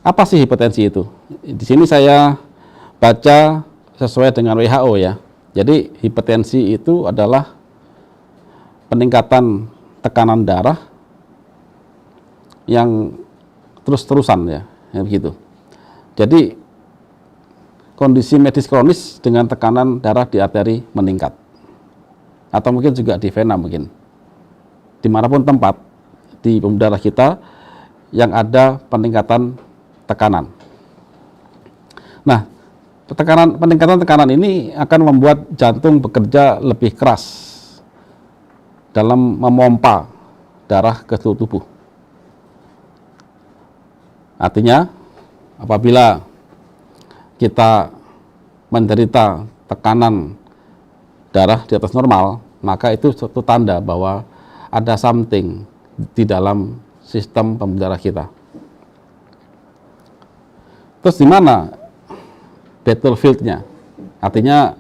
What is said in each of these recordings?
Apa sih hipertensi itu? Di sini saya baca sesuai dengan WHO ya. Jadi hipertensi itu adalah peningkatan tekanan darah yang terus-terusan ya begitu. Jadi kondisi medis kronis dengan tekanan darah di arteri meningkat, atau mungkin juga di vena mungkin, dimanapun tempat di pembuluh darah kita yang ada peningkatan tekanan. Nah, peningkatan tekanan ini akan membuat jantung bekerja lebih keras dalam memompa darah ke seluruh tubuh. Artinya, apabila kita menderita tekanan darah di atas normal, maka itu suatu tanda bahwa ada something di dalam sistem pembuluh darah kita. Terus di mana battlefield-nya? Artinya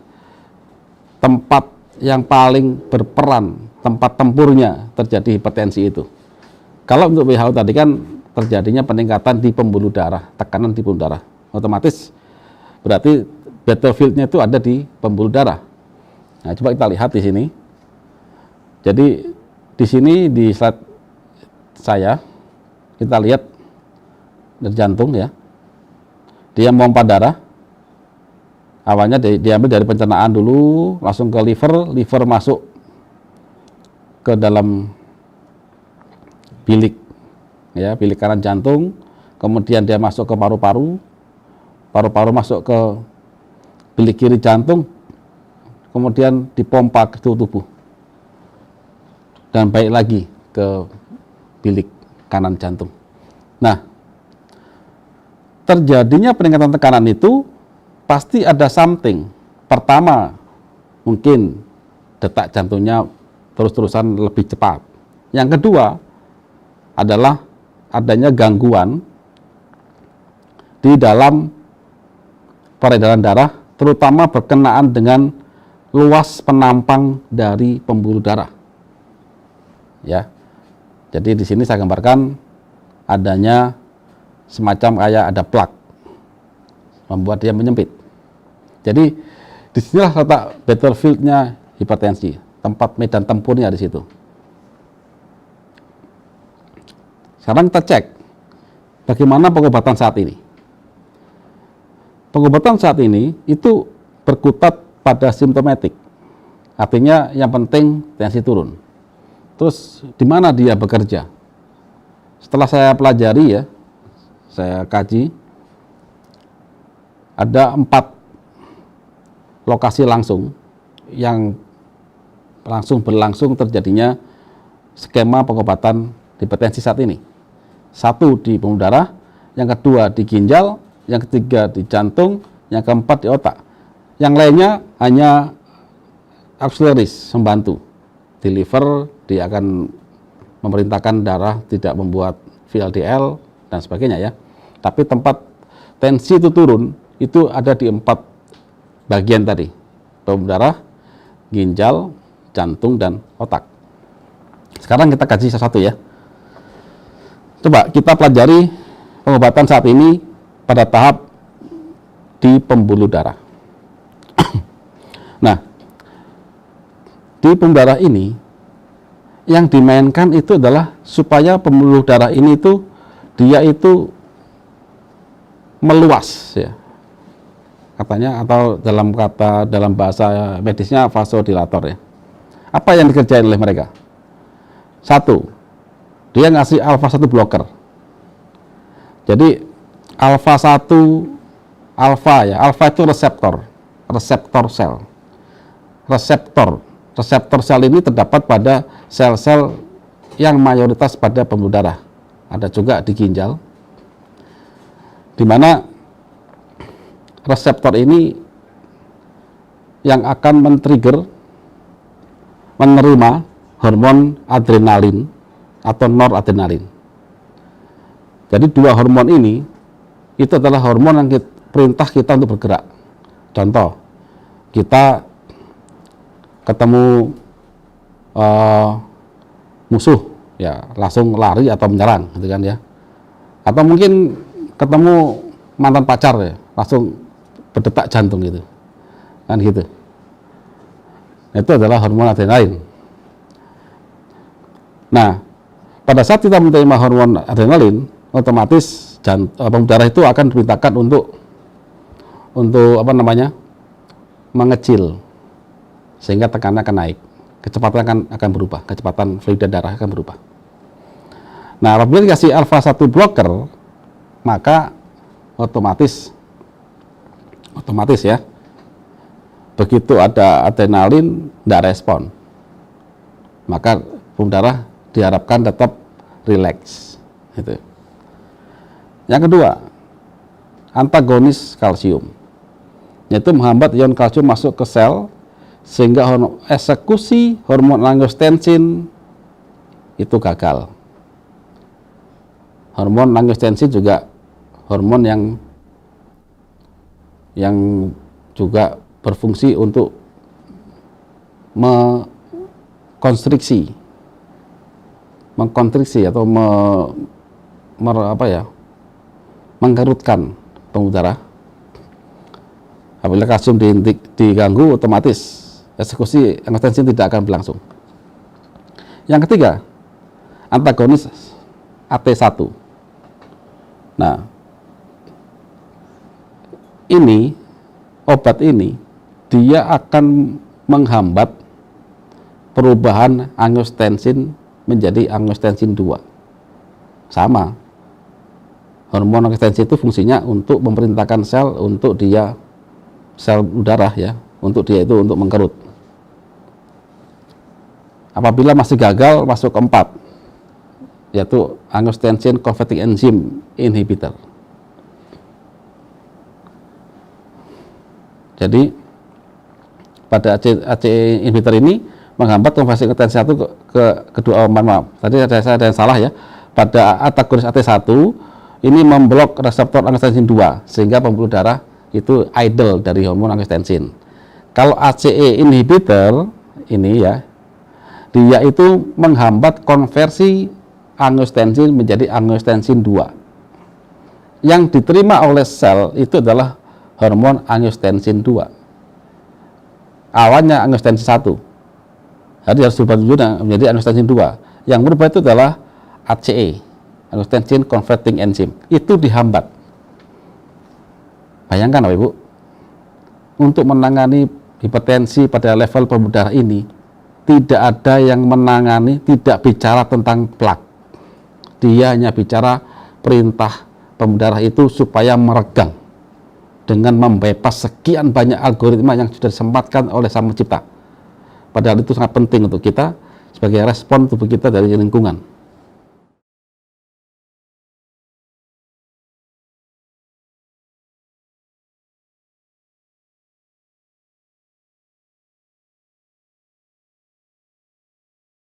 tempat yang paling berperan, tempat tempurnya terjadi hipertensi itu. Kalau untuk WHO tadi kan terjadinya peningkatan di pembuluh darah, tekanan di pembuluh darah. Otomatis berarti battlefield-nya itu ada di pembuluh darah. Nah, coba kita lihat di sini. Jadi di sini di slide saya kita lihat dari jantung ya. Dia memompa darah. Awalnya diambil dari pencernaan dulu, langsung ke liver masuk ke dalam bilik ya, bilik kanan jantung, kemudian dia masuk ke paru-paru, paru-paru masuk ke bilik kiri jantung, kemudian dipompa ke seluruh tubuh dan balik lagi ke bilik kanan jantung. Nah, terjadinya peningkatan tekanan itu pasti ada something. Pertama, mungkin detak jantungnya terus-terusan lebih cepat. Yang kedua adalah adanya gangguan di dalam peredaran darah, terutama berkenaan dengan luas penampang dari pembuluh darah. Ya. Jadi di sini saya gambarkan adanya semacam kayak ada plak, membuat dia menyempit. Jadi disinilah letak battlefield-nya hipertensi, tempat medan tempurnya di situ. Sekarang kita cek bagaimana pengobatan saat ini. Pengobatan saat ini itu berkutat pada simptomatik, artinya yang penting tensi turun. Terus di mana dia bekerja? Setelah saya pelajari ya, saya kaji, ada 4 lokasi langsung yang berlangsung terjadinya skema pengobatan hipertensi saat ini. 1 di pembuluh darah, yang kedua di ginjal, yang ketiga di jantung, yang keempat di otak. Yang lainnya hanya auxiliaries, membantu. Di liver dia akan memerintahkan darah tidak membuat VLDL dan sebagainya ya. Tapi tempat tensi itu turun itu ada di 4 bagian tadi, pembuluh darah, ginjal, jantung, dan otak. Sekarang kita kaji satu-satu ya. Coba kita pelajari pengobatan saat ini pada tahap di pembuluh darah. Nah, di pembuluh darah ini yang dimainkan itu adalah supaya pembuluh darah ini itu dia itu meluas ya. Katanya, atau dalam bahasa medisnya vasodilator ya. Apa yang dikerjain oleh mereka? 1, dia ngasih alfa 1 blocker. Jadi alfa 1, alfa itu reseptor sel. Reseptor sel ini terdapat pada sel-sel yang mayoritas pada pembuluh darah. Ada juga di ginjal, di mana reseptor ini yang akan menerima hormon adrenalin atau noradrenalin. Jadi 2 hormon ini itu adalah hormon yang perintah kita untuk bergerak. Contoh, kita ketemu musuh ya, langsung lari atau menyerang gitu kan ya. Atau mungkin ketemu mantan pacar ya, langsung berdetak jantung gitu. Kan gitu. Itu adalah hormon adrenalin. Nah, pada saat kita menerima hormon adrenalin, otomatis pembuluh darah itu akan diperintahkan untuk mengecil, sehingga tekanan akan naik, kecepatan akan berubah, kecepatan fluida darah akan berubah. Nah, apabila dikasih alpha 1 blocker, maka otomatis ya, begitu ada adrenalin tidak respon, maka pembuluh darah diharapkan tetap rileks. Gitu. Yang kedua, antagonis kalsium, yaitu menghambat ion kalsium masuk ke sel sehingga eksekusi hormon angiotensin itu gagal. Hormon angiotensin juga hormon yang juga berfungsi untuk mengkonstriksi atau mengkerutkan pembuluh darah. Apabila kalsium diganggu, otomatis eksekusi angiotensin tidak akan berlangsung. Yang ketiga, antagonis AT1. Nah, obat ini dia akan menghambat perubahan angiotensin menjadi angiotensin 2. Sama. Hormon angiotensin itu fungsinya untuk memerintahkan sel darah ya, untuk mengkerut. Apabila masih gagal, masuk ke 4, yaitu angiotensin converting enzyme inhibitor. Jadi pada ACE inhibitor ini menghambat konversi angiotensin 1 ke kedua, maaf, tadi ada yang salah ya. Pada antagonis AT1 ini memblok reseptor angiotensin 2 sehingga pembuluh darah itu idle dari hormon angiotensin. Kalau ACE inhibitor ini ya, dia itu menghambat konversi angiotensin menjadi angiotensin 2. Yang diterima oleh sel itu adalah hormon angiotensin 2. Awalnya angiotensin 1. Jadi harus berubah menjadi angiotensin 2. Yang berubah itu adalah ACE, angiotensin converting enzyme. Itu dihambat. Bayangkan Bapak Ibu, untuk menangani hipertensi pada level pembuluh darah ini, tidak ada yang menangani, tidak bicara tentang plak. Dia hanya bicara perintah pembuluh darah itu supaya meregang dengan membypass sekian banyak algoritma yang sudah disempatkan oleh Sang Pencipta. Padahal itu sangat penting untuk kita sebagai respon tubuh kita dari lingkungan.